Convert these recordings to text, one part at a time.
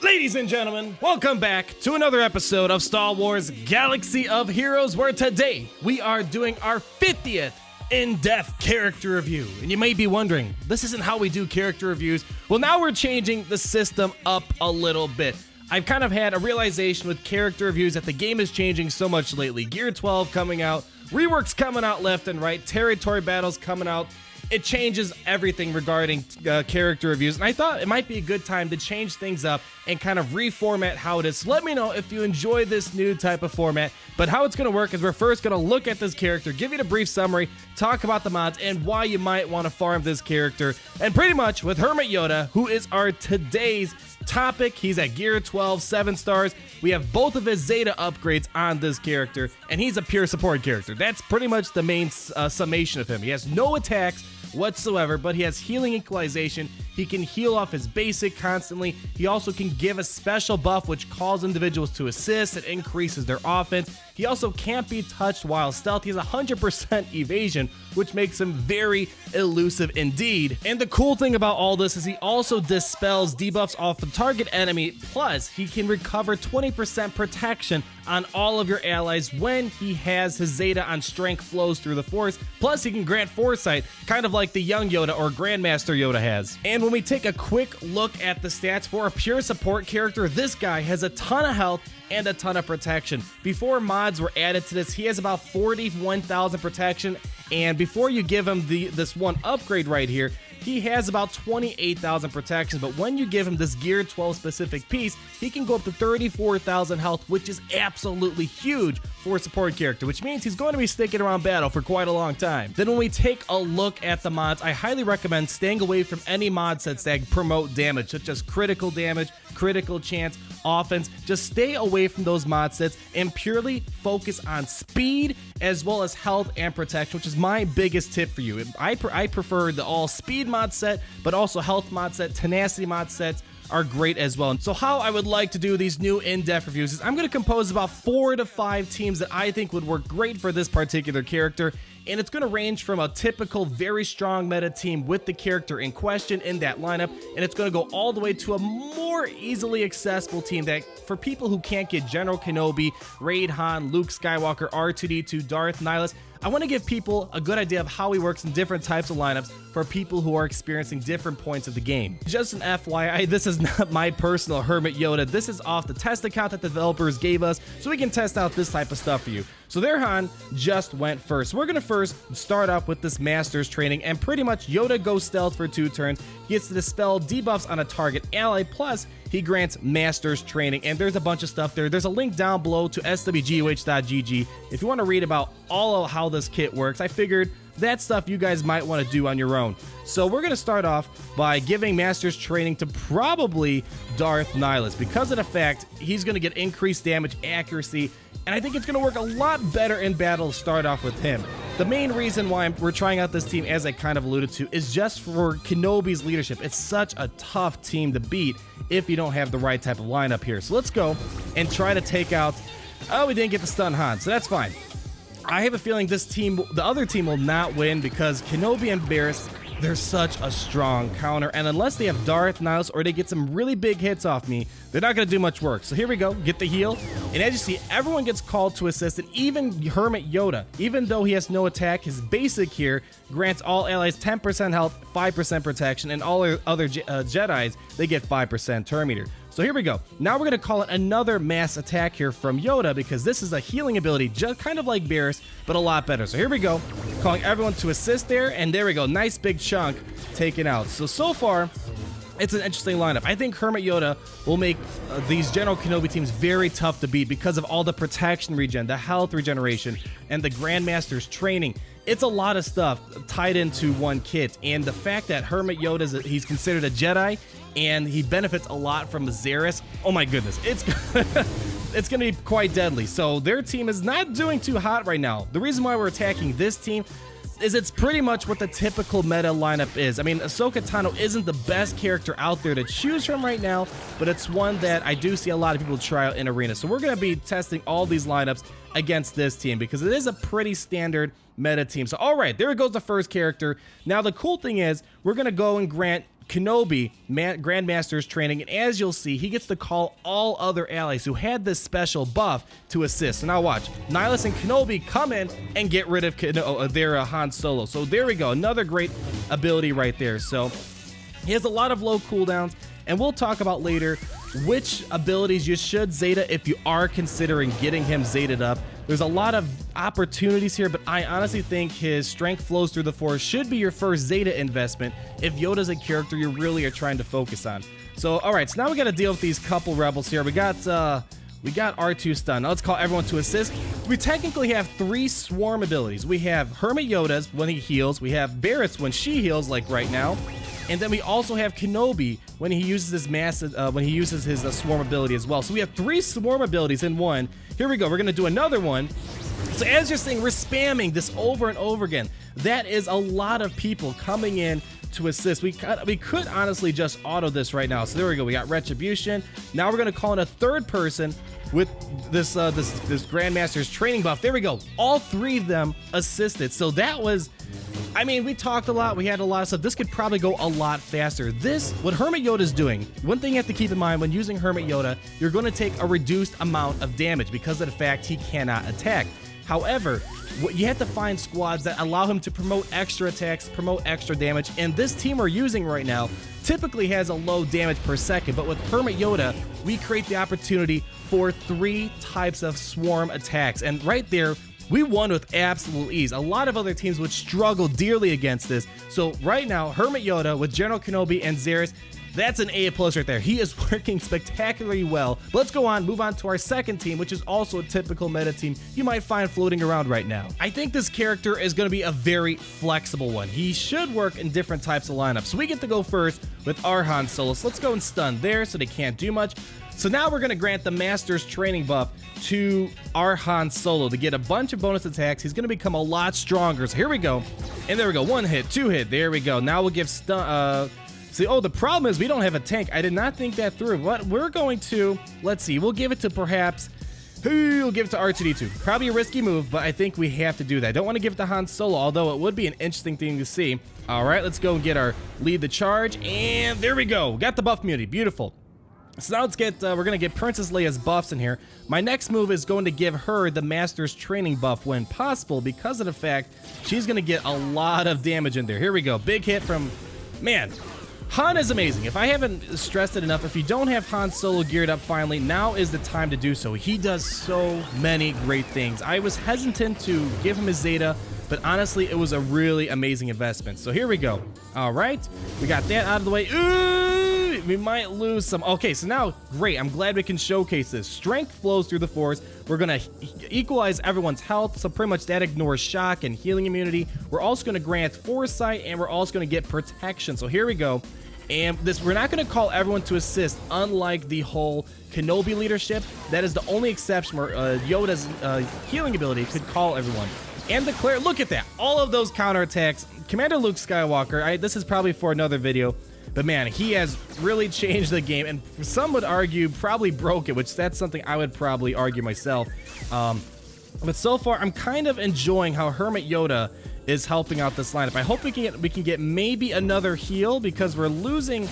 Ladies and gentlemen, welcome back to another episode of Star Wars Galaxy of Heroes, where today we are doing our 50th in-depth character review. And you may be wondering, this isn't how we do character reviews. Well, now we're changing the system up a little bit. I've kind of had a realization with character reviews that the game is changing so much lately. Gear 12 coming out, reworks coming out left and right, territory battles coming out. It changes everything regarding character reviews, and I thought it might be a good time to change things up and kind of reformat how it is. So let me know if you enjoy this new type of format. But how it's going to work is we're first going to look at this character, give you the brief summary, talk about the mods, and why you might want to farm this character. And pretty much with Hermit Yoda, who is our today's topic, he's at Gear 12, 7 stars. We have both of his Zeta upgrades on this character, and he's a pure support character. That's pretty much the main summation of him. He has no attacks whatsoever, but he has healing equalization. He can heal off his basic constantly. He also can give a special buff which calls individuals to assist. It increases their offense. He also can't be touched while stealth. He has 100% evasion, which makes him very elusive indeed. And the cool thing about all this is he also dispels debuffs off the target enemy, plus he can recover 20% protection on all of your allies when he has his Zeta on strength flows through the force. Plus he can grant foresight, kind of like the young Yoda or Grandmaster Yoda has. And when we take a quick look at the stats for a pure support character, this guy has a ton of health and a ton of protection. Before mods were added to this, he has about 41,000 protection, and before you give him this one upgrade right here, he has about 28,000 protection, but when you give him this Gear 12 specific piece, he can go up to 34,000 health, which is absolutely huge for a support character, which means he's going to be sticking around battle for quite a long time. Then when we take a look at the mods, I highly recommend staying away from any mod sets that promote damage, such as critical damage, critical chance, offense. Just stay away from those mod sets and purely focus on speed as well as health and protection, which is my biggest tip for you. I prefer the all speed mod set, but also health mod set, tenacity mod sets are great as well. And so how I would like to do these new in-depth reviews is I'm going to compose about 4 to 5 teams that I think would work great for this particular character. And it's going to range from a typical very strong meta team with the character in question in that lineup, and it's going to go all the way to a more easily accessible team that for people who can't get General Kenobi, Raid Han, Luke Skywalker, R2-D2, Darth Nihilus. I want to give people a good idea of how he works in different types of lineups for people who are experiencing different points of the game. Just an FYI, this is not my personal Hermit Yoda. This is off the test account that the developers gave us so we can test out this type of stuff for you. So their Han just went first. We're going to first start off with this Master's training, and pretty much Yoda goes stealth for 2 turns. He gets to dispel debuffs on a target ally, plus he grants Master's training, and there's a bunch of stuff there. There's a link down below to swgoh.gg if you want to read about all of how this kit works. I figured that's stuff you guys might want to do on your own. So we're going to start off by giving Master's training to probably Darth Nihilus because of the fact he's going to get increased damage, accuracy, and I think it's going to work a lot better in battle to start off with him. The main reason why we're trying out this team, as I kind of alluded to, is just for Kenobi's leadership. It's such a tough team to beat if you don't have the right type of lineup here. So let's go and try to take out... Oh, we didn't get the stun Han, so that's fine. I have a feeling this team, the other team, will not win because Kenobi and Barriss, they're such a strong counter, and unless they have Darth Nihilus or they get some really big hits off me, they're not going to do much work. So here we go, get the heal, and as you see, everyone gets called to assist, and even Hermit Yoda, even though he has no attack, his basic here grants all allies 10% health, 5% protection, and all other Jedis, they get 5% turn meter. So here we go. Now we're going to call it another mass attack here from Yoda because this is a healing ability, just kind of like Barriss, but a lot better. So here we go. Calling everyone to assist there, and there we go. Nice big chunk taken out. So far, it's an interesting lineup. I think Hermit Yoda will make these General Kenobi teams very tough to beat because of all the protection regen, the health regeneration, and the Grandmaster's training. It's a lot of stuff tied into one kit, and the fact that Hermit Yoda, he's considered a Jedi, and he benefits a lot from Zaris. Oh my goodness, it's going to be quite deadly. So their team is not doing too hot right now. The reason why we're attacking this team is it's pretty much what the typical meta lineup is. I mean, Ahsoka Tano isn't the best character out there to choose from right now, but it's one that I do see a lot of people try out in Arena. So we're going to be testing all these lineups against this team because it is a pretty standard meta team. So all right, there goes the first character. Now the cool thing is we're going to go and grant Kenobi, Grandmaster's training, and as you'll see, he gets to call all other allies who had this special buff to assist. So now watch, Nihilus and Kenobi come in and get rid of their Han Solo. So there we go, another great ability right there. So he has a lot of low cooldowns, and we'll talk about later which abilities you should Zeta if you are considering getting him Zetaed up. There's a lot of opportunities here, but I honestly think his strength flows through the Force should be your first Zeta investment if Yoda's a character you really are trying to focus on. So, all right, so now we got to deal with these couple rebels here. We got R2 stun. Now let's call everyone to assist. We technically have 3 swarm abilities. We have Hermit Yoda's when he heals. We have Barrett's when she heals, like right now. And then we also have Kenobi when he uses his swarm ability as well. So we have 3 swarm abilities in one. Here we go. We're gonna do another one. So as you're seeing, we're spamming this over and over again. That is a lot of people coming in to assist. We could honestly just auto this right now. So there we go. We got Retribution. Now we're gonna call in a third person with this Grandmaster's training buff. There we go. All 3 of them assisted. So that was, I mean, we talked a lot. We had a lot of stuff. This could probably go a lot faster. What Hermit Yoda is doing, one thing you have to keep in mind when using Hermit Yoda, you're going to take a reduced amount of damage because of the fact he cannot attack. However, you have to find squads that allow him to promote extra attacks, promote extra damage, and this team we're using right now typically has a low damage per second, but with Hermit Yoda, we create the opportunity for 3 types of swarm attacks, and right there, we won with absolute ease. A lot of other teams would struggle dearly against this. So right now, Hermit Yoda with General Kenobi and Zaris, that's an A+ right there. He is working spectacularly well. But let's go on, move on to our second team, which is also a typical meta team you might find floating around right now. I think this character is going to be a very flexible one. He should work in different types of lineups. So we get to go first with our Han Solo. So let's go and stun there so they can't do much. So now we're going to grant the Master's training buff to our Han Solo to get a bunch of bonus attacks. He's going to become a lot stronger. So here we go. And there we go. 1 hit, 2 hit. There we go. Now we'll give stun. See, oh, the problem is we don't have a tank. I did not think that through. But we're going to, let's see. We'll give it to perhaps, we'll give it to R2-D2. Probably a risky move, but I think we have to do that. I don't want to give it to Han Solo, although it would be an interesting thing to see. All right, let's go and get our lead the charge. And there we go. Got the buff immunity. Beautiful. So now let's get, we're going to get Princess Leia's buffs in here. My next move is going to give her the Master's training buff when possible because of the fact she's going to get a lot of damage in there. Here we go. Big hit from, man, Han is amazing. If I haven't stressed it enough, if you don't have Han Solo geared up finally, now is the time to do so. He does so many great things. I was hesitant to give him a Zeta, but honestly, it was a really amazing investment. So here we go. All right. We got that out of the way. Ooh! We might lose some. Okay, so now, great. I'm glad we can showcase this. Strength flows through the Force. We're going to equalize everyone's health, so pretty much that ignores shock and healing immunity. We're also going to grant foresight, and we're also going to get protection. So here we go. And we're not going to call everyone to assist, unlike the whole Kenobi leadership. That is the only exception where Yoda's healing ability could call everyone. And declare, look at that. All of those counterattacks. Commander Luke Skywalker, this is probably for another video. But man, he has really changed the game, and some would argue probably broke it, which that's something I would probably argue myself. But so far, I'm kind of enjoying how Hermit Yoda is helping out this lineup. I hope we can get maybe another heal because we're losing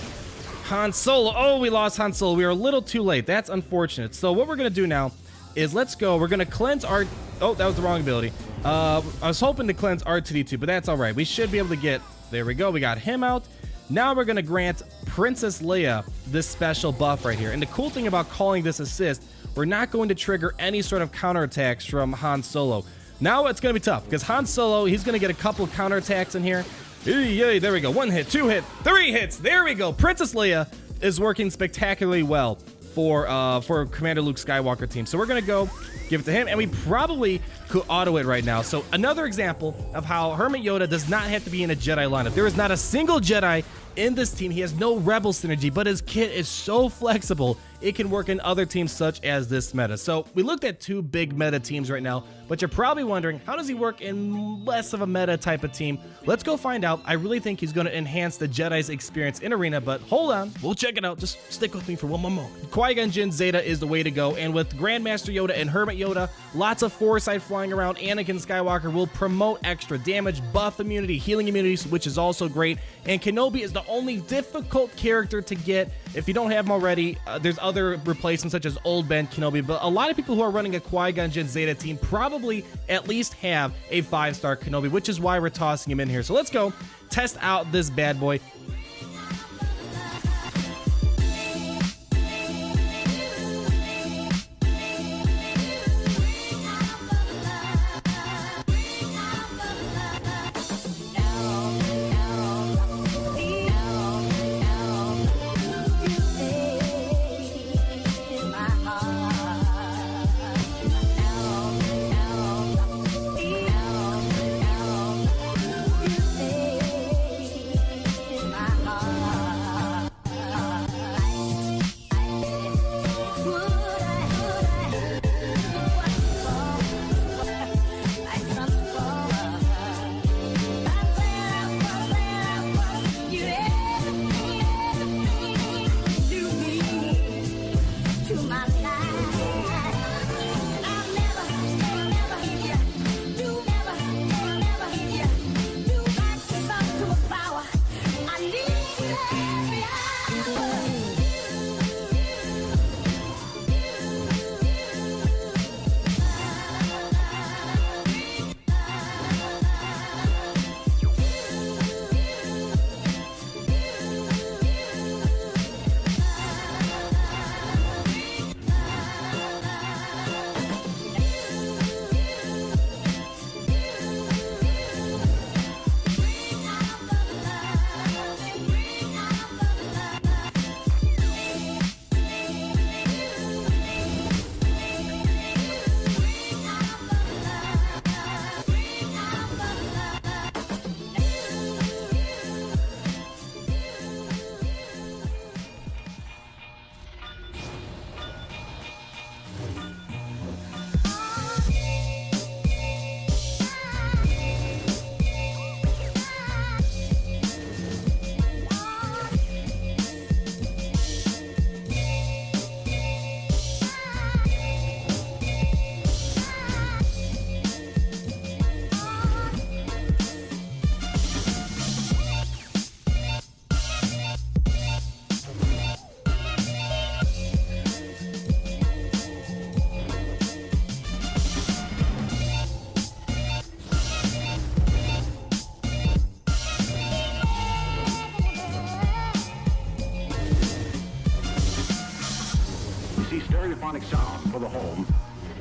Han Solo. Oh, we lost Han Solo. We were a little too late. That's unfortunate. So what we're gonna do now is let's go. We're gonna cleanse our. Oh, that was the wrong ability. I was hoping to cleanse R2-D2, but that's all right. We should be able to get. There we go. We got him out. Now we're going to grant Princess Leia this special buff right here. And the cool thing about calling this assist, we're not going to trigger any sort of counterattacks from Han Solo. Now it's going to be tough because Han Solo, he's going to get a couple of counterattacks in here. There we go. 1 hit, 2 hit, 3 hits. There we go. Princess Leia is working spectacularly well for Commander Luke Skywalker team. So we're going to go give it to him, and we probably could auto it right now. So another example of how Hermit Yoda does not have to be in a Jedi lineup. There is not a single Jedi in this team. He has no Rebel synergy, but his kit is so flexible it can work in other teams such as this meta. So we looked at 2 big meta teams right now, but you're probably wondering, how does he work in less of a meta type of team? Let's go find out. I really think he's going to enhance the Jedi's experience in Arena, but hold on, we'll check it out. Just stick with me for one more moment. Qui-Gon Jinn Zeta is the way to go, and with Grandmaster Yoda and Hermit Yoda, lots of foresight flying around, Anakin Skywalker will promote extra damage, buff immunity, healing immunities, which is also great, and Kenobi is the only difficult character to get. If you don't have him already, there's other replacements such as Old Ben Kenobi, but a lot of people who are running a Qui-Gon Jinn Zeta team probably at least have a 5-star Kenobi, which is why we're tossing him in here. So let's go test out this bad boy. Stereophonic sound for the home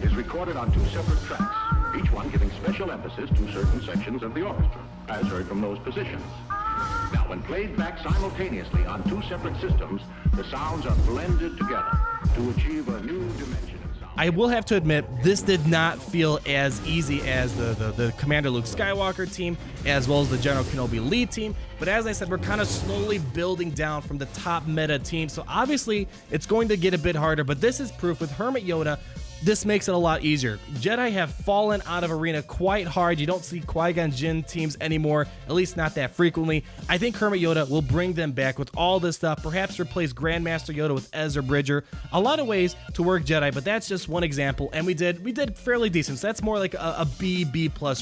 is recorded on 2 separate tracks, each one giving special emphasis to certain sections of the orchestra, as heard from those positions. Now, when played back simultaneously on 2 separate systems, the sounds are blended together to achieve a new dimension. I will have to admit, this did not feel as easy as the Commander Luke Skywalker team, as well as the General Kenobi lead team. But as I said, we're kind of slowly building down from the top meta team. So obviously, it's going to get a bit harder, but this is proof with Hermit Yoda. This makes it a lot easier. Jedi have fallen out of Arena quite hard. You don't see Qui-Gon Jinn teams anymore, at least not that frequently. I think Hermit Yoda will bring them back with all this stuff, perhaps replace Grandmaster Yoda with Ezra Bridger. A lot of ways to work Jedi, but that's just one example, and we did fairly decent. So that's more like a B+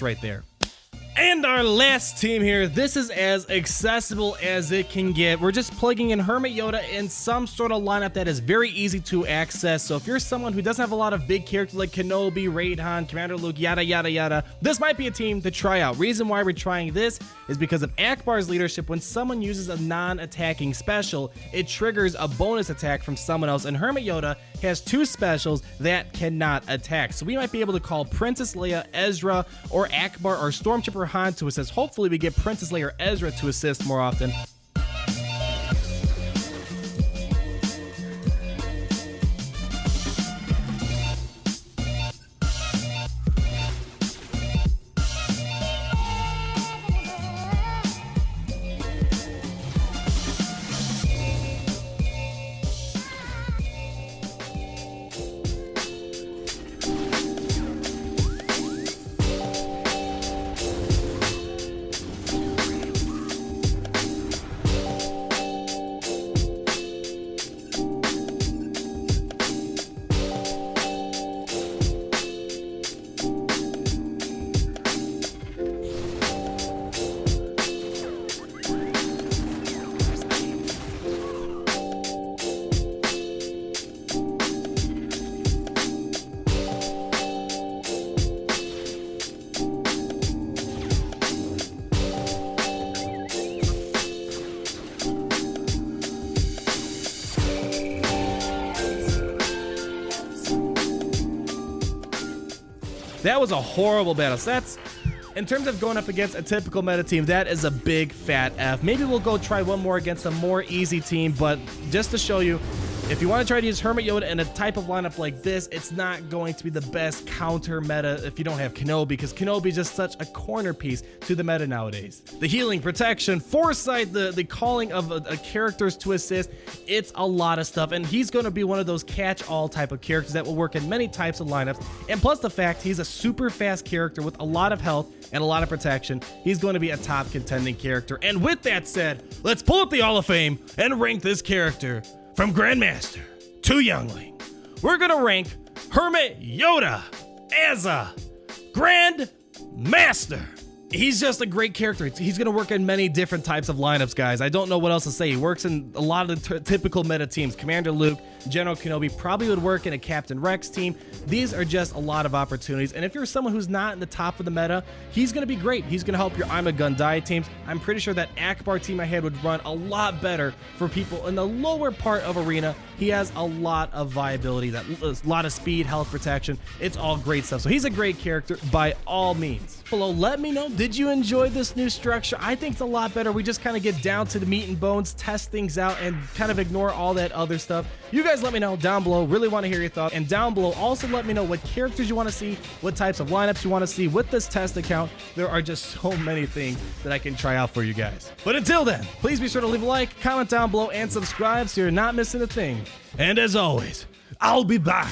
right there. And our last team here, this is as accessible as it can get. We're just plugging in Hermit Yoda in some sort of lineup that is very easy to access. So if you're someone who doesn't have a lot of big characters like Kenobi, Raid Han, Commander Luke, yada yada yada, this might be a team to try out. Reason why we're trying this is because of Akbar's leadership. When someone uses a non-attacking special, it triggers a bonus attack from someone else, and Hermit Yoda has 2 specials that cannot attack. So we might be able to call Princess Leia, Ezra, or Akbar, or Stormtrooper Han to assist. Hopefully we get Princess Leia or Ezra to assist more often. That was a horrible battle. So that's, in terms of going up against a typical meta team, that is a big fat F. Maybe we'll go try one more against a more easy team, but just to show you, if you want to try to use Hermit Yoda in a type of lineup like this, it's not going to be the best counter meta if you don't have Kenobi, because Kenobi is just such a corner piece to the meta nowadays. The healing, protection, foresight, the calling of characters to assist, it's a lot of stuff, and he's going to be one of those catch-all type of characters that will work in many types of lineups, and plus the fact he's a super fast character with a lot of health and a lot of protection, he's going to be a top contending character. And with that said, let's pull up the Hall of Fame and rank this character from Grandmaster to Youngling. We're gonna rank Hermit Yoda as a Grandmaster. He's just a great character. He's gonna work in many different types of lineups, guys. I don't know what else to say. He works in a lot of the typical meta teams. Commander Luke, General Kenobi probably would work in a Captain Rex team. These are just a lot of opportunities. And if you're someone who's not in the top of the meta, he's gonna be great. He's gonna help your I'm a Gundai teams. I'm pretty sure that Akbar team I had would run a lot better for people in the lower part of Arena. He has a lot of viability, a lot of speed, health, protection. It's all great stuff. So he's a great character by all means. Below, let me know, did you enjoy this new structure? I think it's a lot better. We just kind of get down to the meat and bones, test things out, and kind of ignore all that other stuff. You guys let me know down below. Really want to hear your thoughts. And down below, also let me know what characters you want to see, what types of lineups you want to see with this test account. There are just so many things that I can try out for you guys. But until then, please be sure to leave a like, comment down below, and subscribe so you're not missing a thing. And as always, I'll be back.